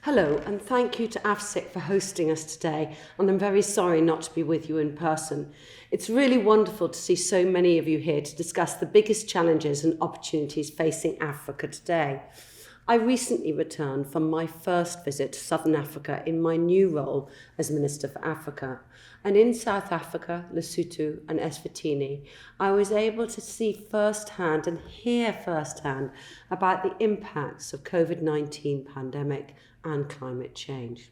Hello, and thank you to AFSIC for hosting us today, and I'm very sorry not to be with you in person. It's really wonderful to see so many of you here to discuss the biggest challenges and opportunities facing Africa today. I recently returned from my first visit to Southern Africa in my new role as Minister for Africa. And in South Africa, Lesotho and Eswatini, I was able to see firsthand and hear firsthand about the impacts of COVID-19 pandemic and climate change.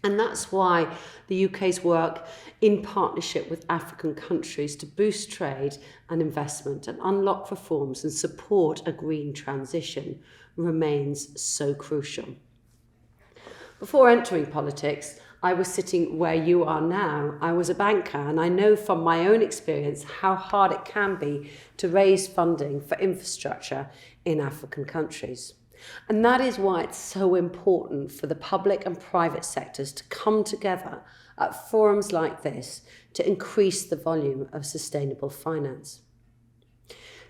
And that's why the UK's work in partnership with African countries to boost trade and investment and unlock reforms and support a green transition remains so crucial. Before entering politics, I was sitting where you are now. I was a banker, and I know from my own experience how hard it can be to raise funding for infrastructure in African countries. And that is why it's so important for the public and private sectors to come together at forums like this to increase the volume of sustainable finance.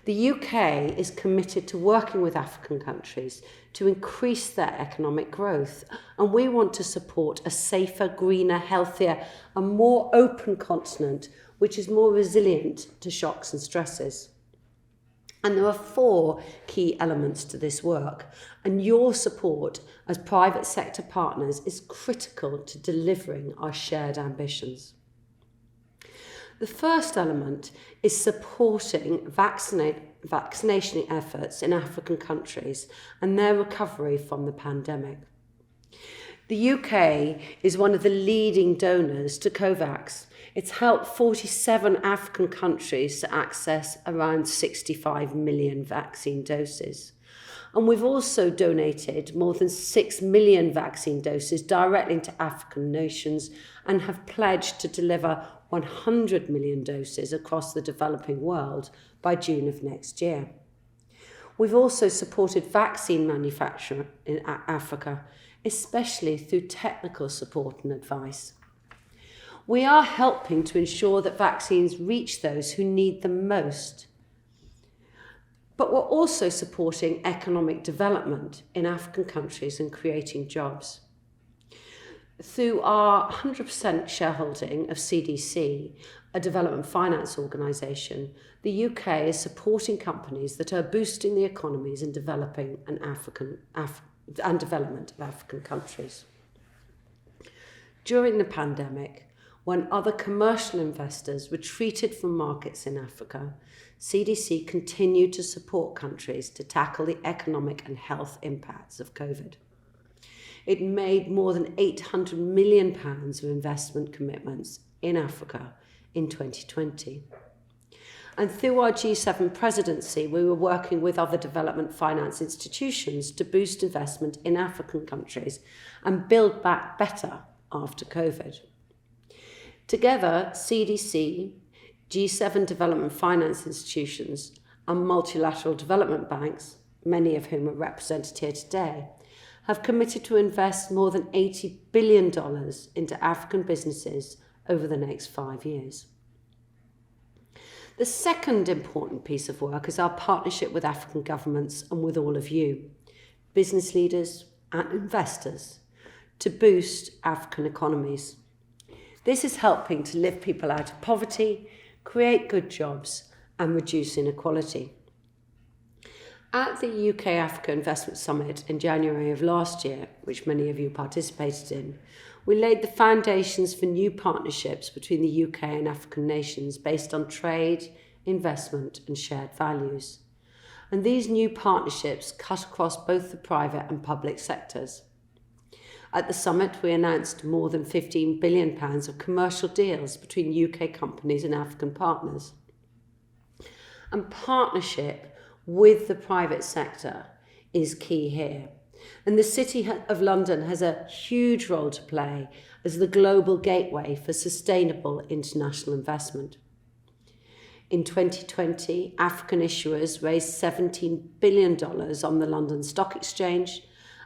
The UK is committed to working with African countries to increase their economic growth, and we want to support a safer, greener, healthier, and more open continent which is more resilient to shocks and stresses. And there are 4 key elements to this work, and your support as private sector partners is critical to delivering our shared ambitions. The first element is supporting vaccination efforts in African countries and their recovery from the pandemic. The UK is one of the leading donors to COVAX. It's helped 47 African countries to access around 65 million vaccine doses. And we've also donated more than 6 million vaccine doses directly to African nations and have pledged to deliver 100 million doses across the developing world by June of next year. We've also supported vaccine manufacture in Africa, especially through technical support and advice. We are helping to ensure that vaccines reach those who need them most. But we're also supporting economic development in African countries and creating jobs. Through our 100% shareholding of CDC, a development finance organisation, the UK is supporting companies that are boosting the economies and developing and development of African countries. During the pandemic, when other commercial investors retreated from markets in Africa, CDC continued to support countries to tackle the economic and health impacts of COVID. It made more than £800 million of investment commitments in Africa in 2020. And through our G7 presidency, we were working with other development finance institutions to boost investment in African countries and build back better after COVID. Together, CDC, G7 development finance institutions, and multilateral development banks, many of whom are represented here today, have committed to invest more than $80 billion into African businesses over the next 5 years. The second important piece of work is our partnership with African governments and with all of you, business leaders and investors, to boost African economies. This is helping to lift people out of poverty, create good jobs, and reduce inequality. At the UK Africa Investment Summit in January of last year, which many of you participated in, we laid the foundations for new partnerships between the UK and African nations based on trade, investment, and shared values. And these new partnerships cut across both the private and public sectors. At the summit, we announced more than £15 billion of commercial deals between UK companies and African partners. And partnership with the private sector is key here. And the City of London has a huge role to play as the global gateway for sustainable international investment. In 2020, African issuers raised $17 billion on the London Stock Exchange,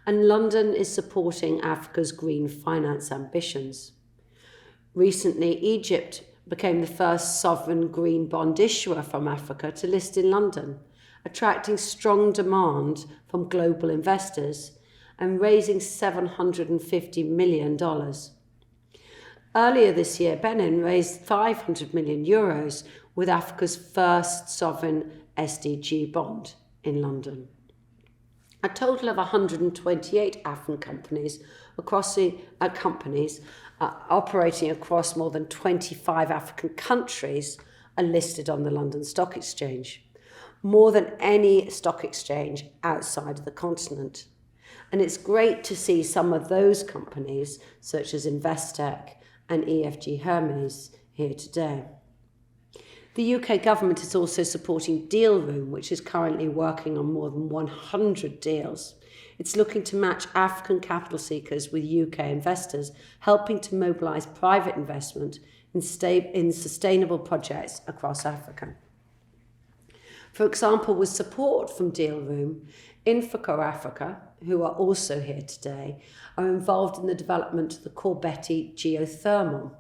and London is supporting Africa's green finance ambitions. Recently, Egypt became the first sovereign green bond issuer from Africa to list in London, attracting strong demand from global investors and raising $750 million. Earlier this year, Benin raised €500 million with Africa's first sovereign SDG bond in London. A total of 128 African companies operating across more than 25 African countries are listed on the London Stock Exchange, more than any stock exchange outside of the continent. And it's great to see some of those companies, such as Investec and EFG Hermes, here today. The UK government is also supporting Deal Room, which is currently working on more than 100 deals. It's looking to match African capital seekers with UK investors, helping to mobilise private investment in sustainable projects across Africa. For example, with support from Deal Room, Infraco Africa, who are also here today, are involved in the development of the Corbeti geothermal.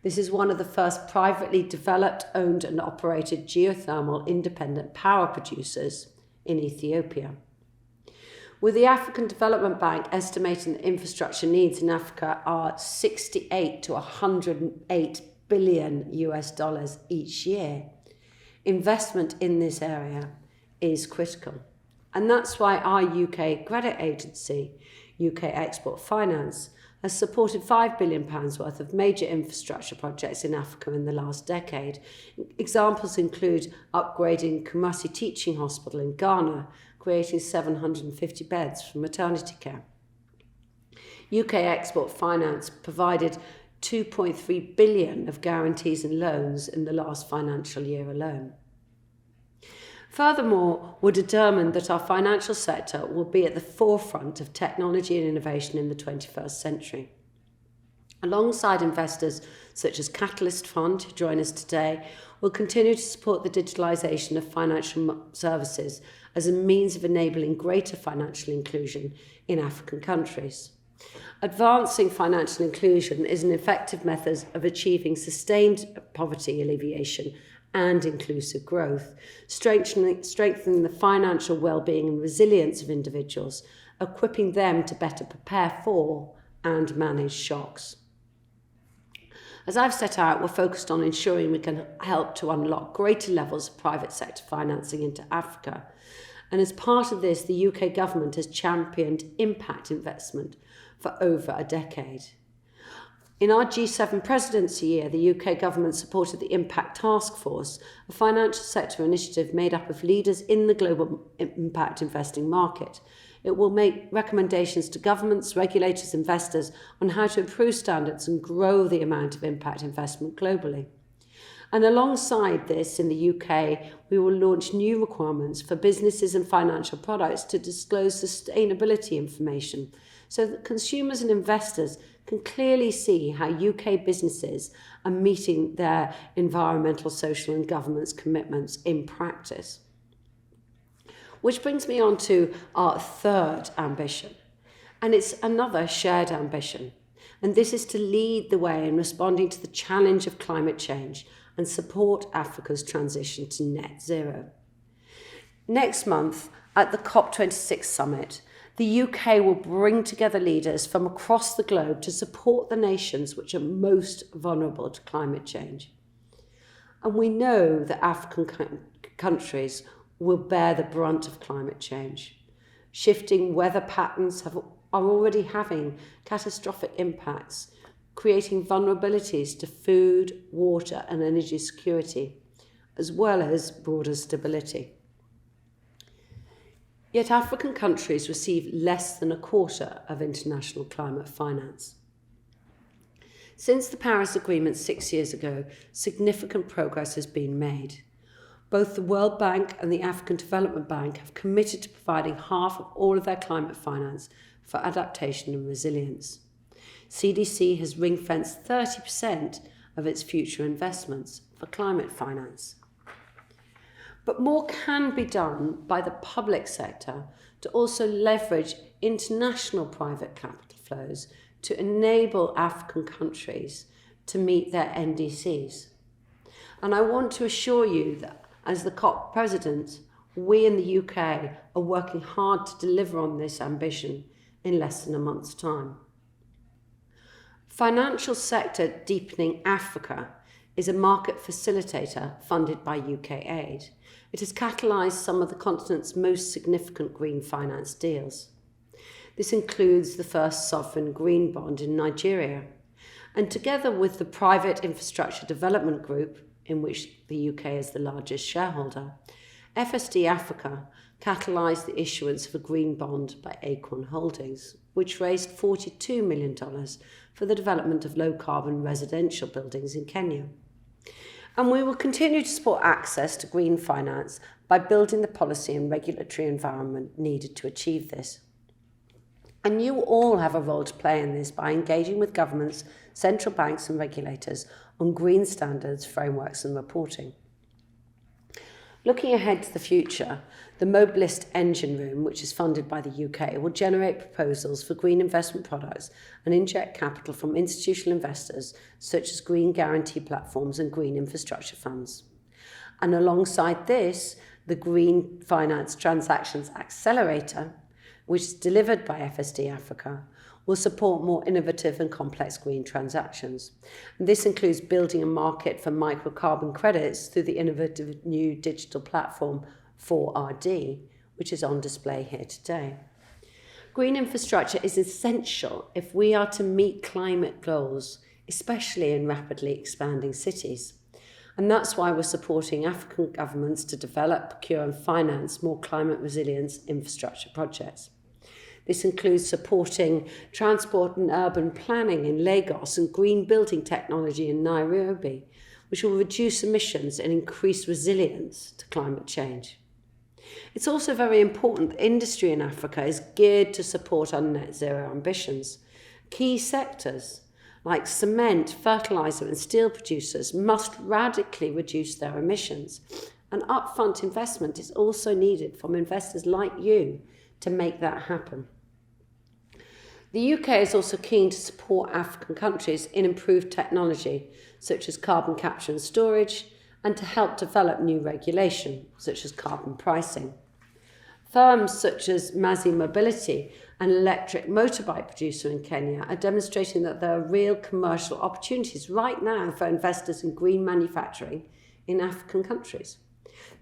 This is one of the first privately developed, owned and operated geothermal independent power producers in Ethiopia. With the African Development Bank estimating that infrastructure needs in Africa are $68 to $108 billion each year, investment in this area is critical. And that's why our UK credit agency, UK Export Finance, has supported £5 billion worth of major infrastructure projects in Africa in the last decade. Examples include upgrading Kumasi Teaching Hospital in Ghana, creating 750 beds for maternity care. UK Export Finance provided £2.3 billion of guarantees and loans in the last financial year alone. Furthermore, we're determined that our financial sector will be at the forefront of technology and innovation in the 21st century. Alongside investors such as Catalyst Fund, who join us today, we'll continue to support the digitalisation of financial services as a means of enabling greater financial inclusion in African countries. Advancing financial inclusion is an effective method of achieving sustained poverty alleviation and inclusive growth, strengthening the financial well-being and resilience of individuals, equipping them to better prepare for and manage shocks. As I've set out, we're focused on ensuring we can help to unlock greater levels of private sector financing into Africa. And as part of this, the UK government has championed impact investment for over a decade. In our G7 presidency year, the UK government supported the Impact Task Force, a financial sector initiative made up of leaders in the global impact investing market. It will make recommendations to governments, regulators, investors on how to improve standards and grow the amount of impact investment globally. And alongside this, in the UK, we will launch new requirements for businesses and financial products to disclose sustainability information so that consumers and investors can clearly see how UK businesses are meeting their environmental, social and governance commitments in practice. Which brings me on to our third ambition, and it's another shared ambition. And this is to lead the way in responding to the challenge of climate change and support Africa's transition to net zero. Next month, at the COP26 summit, the UK will bring together leaders from across the globe to support the nations which are most vulnerable to climate change. And we know that African countries will bear the brunt of climate change. Shifting weather patterns are already having catastrophic impacts, creating vulnerabilities to food, water and energy security, as well as broader stability. Yet African countries receive less than a quarter of international climate finance. Since the Paris Agreement 6 years ago, significant progress has been made. Both the World Bank and the African Development Bank have committed to providing half of all of their climate finance for adaptation and resilience. CDC has ring-fenced 30% of its future investments for climate finance. But more can be done by the public sector to also leverage international private capital flows to enable African countries to meet their NDCs. And I want to assure you that as the COP president, we in the UK are working hard to deliver on this ambition in less than a month's time. Financial Sector Deepening Africa is a market facilitator funded by UK aid. It has catalysed some of the continent's most significant green finance deals. This includes the first sovereign green bond in Nigeria, and together with the Private Infrastructure Development Group, in which the UK is the largest shareholder, FSD Africa catalysed the issuance of a green bond by Acorn Holdings, which raised $42 million for the development of low-carbon residential buildings in Kenya. And we will continue to support access to green finance by building the policy and regulatory environment needed to achieve this. And you all have a role to play in this by engaging with governments, central banks and regulators on green standards, frameworks and reporting. Looking ahead to the future, the Mobilist Engine Room, which is funded by the UK, will generate proposals for green investment products and inject capital from institutional investors such as green guarantee platforms and green infrastructure funds. And alongside this, the Green Finance Transactions Accelerator, which is delivered by FSD Africa, will support more innovative and complex green transactions. And this includes building a market for microcarbon credits through the innovative new digital platform 4RD, which is on display here today. Green infrastructure is essential if we are to meet climate goals, especially in rapidly expanding cities. And that's why we're supporting African governments to develop, procure and finance more climate resilience infrastructure projects. This includes supporting transport and urban planning in Lagos and green building technology in Nairobi, which will reduce emissions and increase resilience to climate change. It's also very important that industry in Africa is geared to support our net zero ambitions. Key sectors like cement, fertiliser and steel producers must radically reduce their emissions, and upfront investment is also needed from investors like you to make that happen. The UK is also keen to support African countries in improved technology, such as carbon capture and storage, and to help develop new regulation, such as carbon pricing. Firms such as Mazi Mobility, an electric motorbike producer in Kenya, are demonstrating that there are real commercial opportunities right now for investors in green manufacturing in African countries.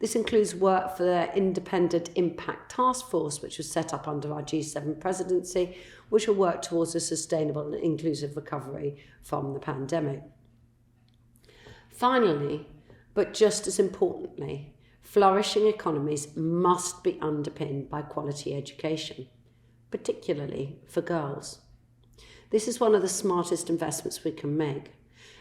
This includes work for their Independent Impact Task Force, which was set up under our G7 presidency, which will work towards a sustainable and inclusive recovery from the pandemic. Finally, but just as importantly, flourishing economies must be underpinned by quality education, particularly for girls. This is one of the smartest investments we can make.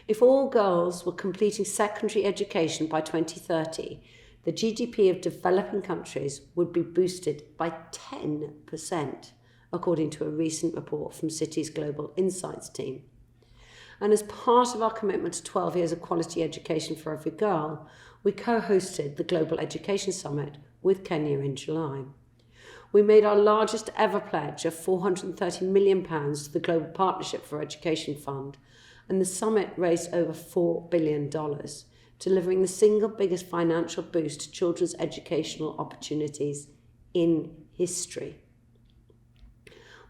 If all girls were completing secondary education by 2030, the GDP of developing countries would be boosted by 10%, according to a recent report from Citi's Global Insights team. And as part of our commitment to 12 years of quality education for every girl, we co-hosted the Global Education Summit with Kenya in July. We made our largest ever pledge of £430 million to the Global Partnership for Education Fund, and the summit raised over $4 billion, delivering the single biggest financial boost to children's educational opportunities in history.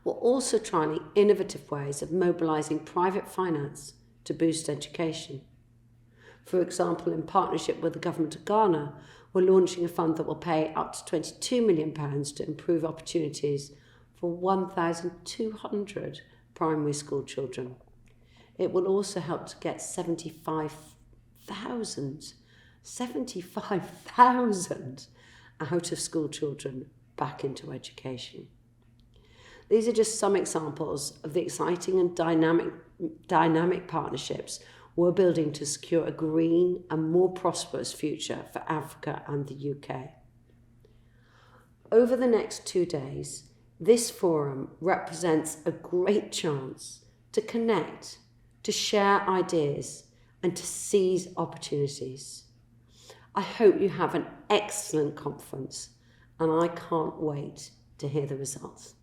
We're also trying innovative ways of mobilising private finance to boost education. For example, in partnership with the Government of Ghana, we're launching a fund that will pay up to £22 million to improve opportunities for 1,200 primary school children. It will also help to get 75,000 out of school children back into education. These are just some examples of the exciting and dynamic partnerships we're building to secure a green and more prosperous future for Africa and the UK. Over the next 2 days, this forum represents a great chance to connect, to share ideas, and to seize opportunities. I hope you have an excellent conference, and I can't wait to hear the results.